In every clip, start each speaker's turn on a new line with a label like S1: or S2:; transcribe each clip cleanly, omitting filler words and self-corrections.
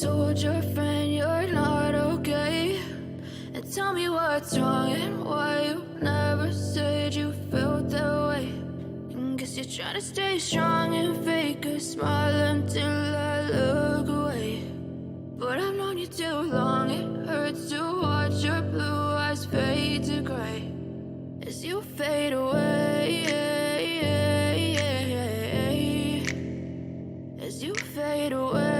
S1: told your friend you're not okay? And tell me what's wrong and why you never said you felt that way. And guess you're trying to stay strong and fake a smile until I look away. But I've known you too long, it hurts to watch your blue eyes fade to gray as you fade away, as you fade away.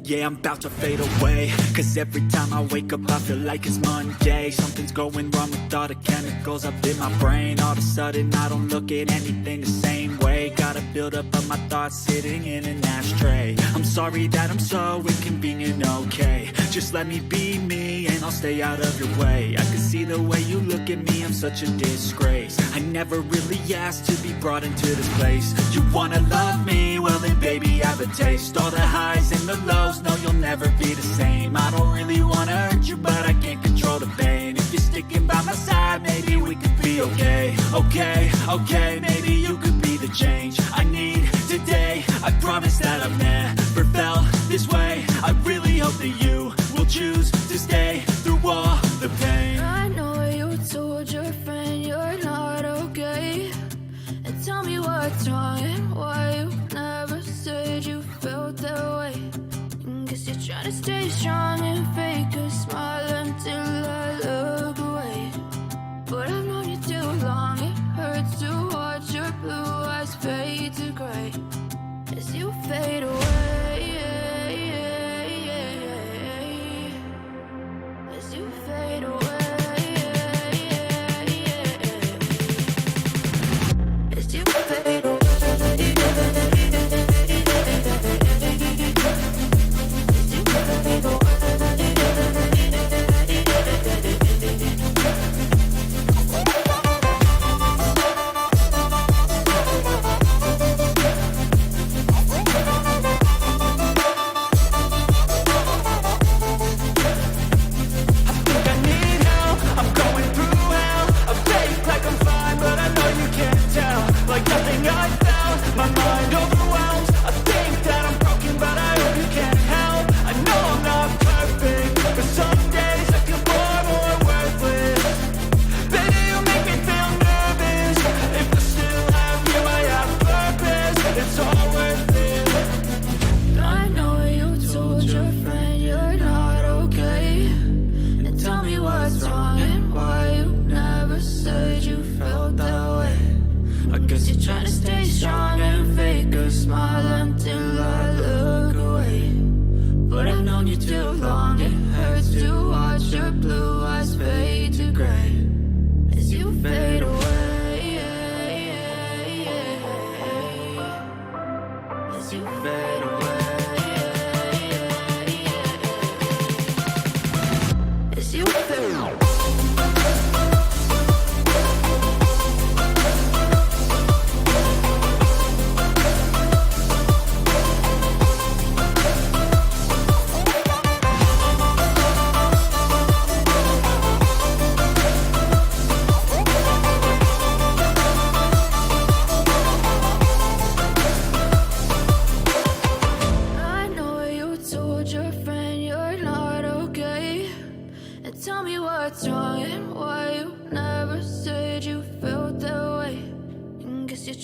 S2: Yeah, I'm about to fade away, cause every time I wake up I feel like it's Monday. Something's going wrong with all the chemicals up in my brain. All of a sudden I don't look at anything the same way. Gotta build up of my thoughts sitting in an ashtray. I'm sorry that I'm so inconvenient, okay? Just let me be me and I'll stay out of your way. I can see the way you look at me, I'm such a disgrace. I never really asked to be brought into this place. You wanna love me? Well then baby I have a taste. All the highs and the lows, no you'll never be the same. I don't really wanna hurt you but I can't control the pain. If you're sticking by my side maybe we could be okay. Okay, maybe you could be the change I need today. I promise that I've never felt this way. I really hope that you will choose to stay through all the pain.
S1: I know you told your friend you're not okay. And tell me what's wrong and why you never said you felt that way. And guess you're trying to stay strong and fake a smile until I look away. But I've known you too long, it hurts to watch your blue eyes fade to gray as you fade away, as you fade away, as you fade away.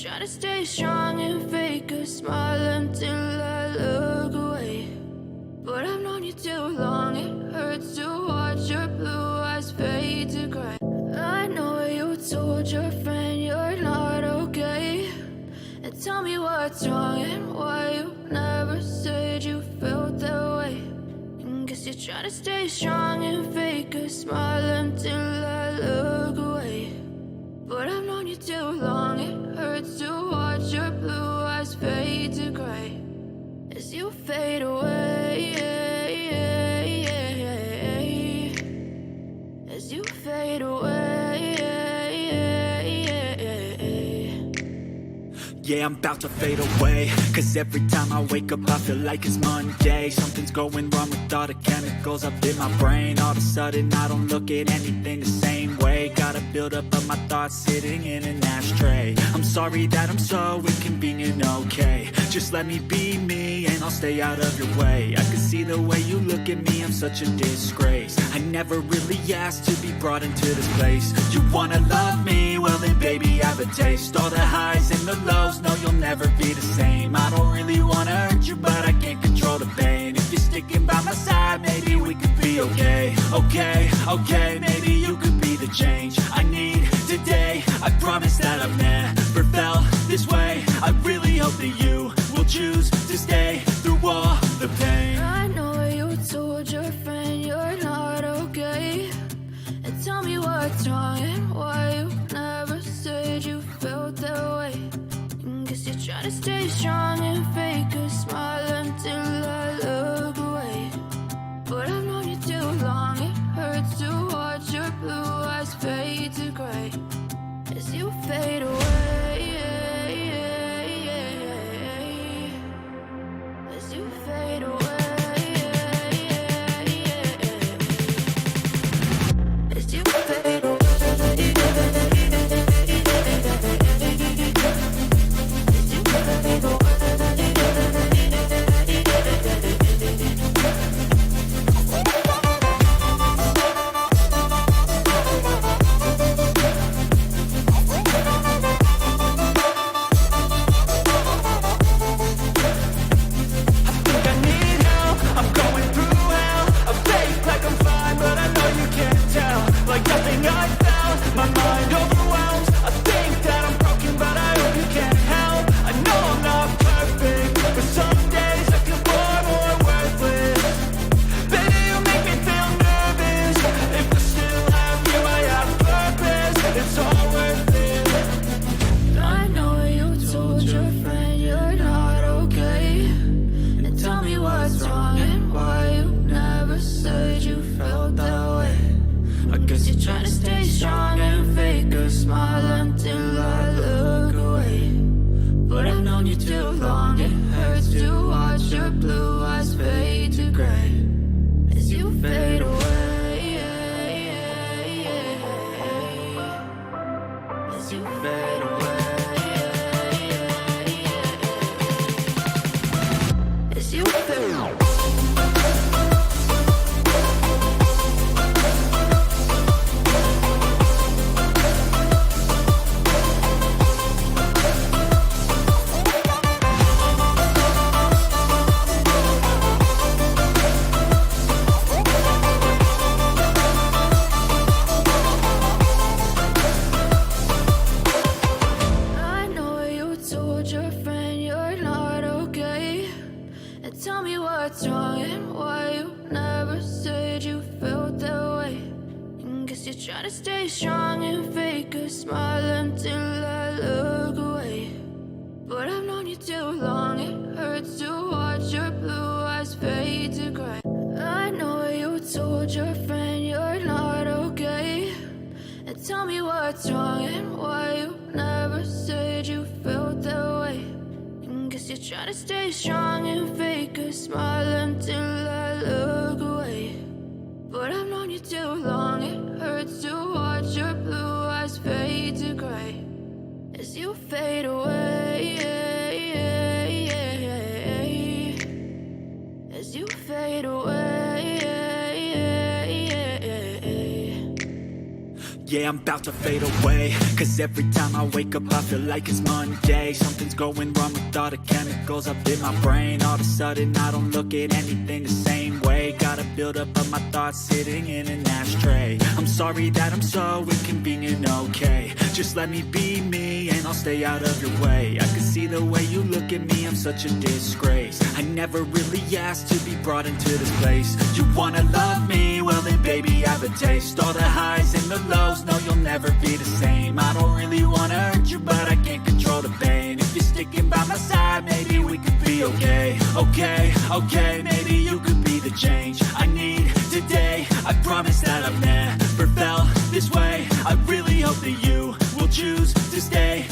S1: Trying to stay strong and fake a smile until I look away. But I've known you too long, it hurts to watch your blue eyes fade to gray. I know you told your friend you're not okay. And tell me what's wrong and why you never said you felt that way. And guess you're trying to stay strong and fake a smile until I look away. But I've known you too long, it hurts to watch your blue eyes fade to gray as you fade away, as you fade away.
S2: Yeah, I'm about to fade away, cause every time I wake up I feel like it's Monday. Something's going wrong with all the chemicals up in my brain. All of a sudden I don't look at anything the same way. Gotta build up of my thoughts sitting in an ashtray. I'm sorry that I'm so inconvenient, okay? Just let me be me and I'll stay out of your way. I can see the way you look at me, I'm such a disgrace. I never really asked to be brought into this place. You wanna love me? Well then baby, have a taste. All the highs and the lows, no you'll never be the same. I don't really wanna hurt you, but I can't control the pain. If you're sticking by my side, maybe we could be okay. Okay, maybe you could be the change I need today. I promise that I've never felt this way. I really hope that you will choose to stay through all the pain.
S1: I know you told your friend you're not okay, and tell me what's wrong and why you never said you felt that way. Guess you're trying to stay strong and fake a smile until I look away. But I've known you too long, it hurts to watch your blue eyes fade to gray as you fade away. As you fade away. As you fade away. Try to stay strong and fake a smile until I look away. But I've known you too long, it hurts to watch your blue eyes fade to gray. I know you told your friend you're not okay, and tell me what's wrong and why you never said you felt that way. Guess you're trying to stay strong and fake a smile until I look away. But I've known you too long, it hurts to watch your blue eyes fade to gray as you fade away. As you fade away.
S2: Yeah, I'm about to fade away, cause every time I wake up I feel like it's Monday. Something's going wrong with all the chemicals up in my brain. All of a sudden I don't look at anything the same way. Got a buildup of my thoughts sitting in an ashtray. I'm sorry that I'm so inconvenient, okay. Just let me be me and I'll stay out of your way. I can see the way you look at me, I'm such a disgrace. I never really asked to be brought into this place. You wanna love me? Well then baby, have a taste. All the highs and the lows, no you'll never be the same. I don't really wanna hurt you, but I can't control the pain. If you're sticking by my side, maybe we could be okay. Okay, maybe you could be the change I need today. I promise that I've never felt this way. I really hope that you will choose to stay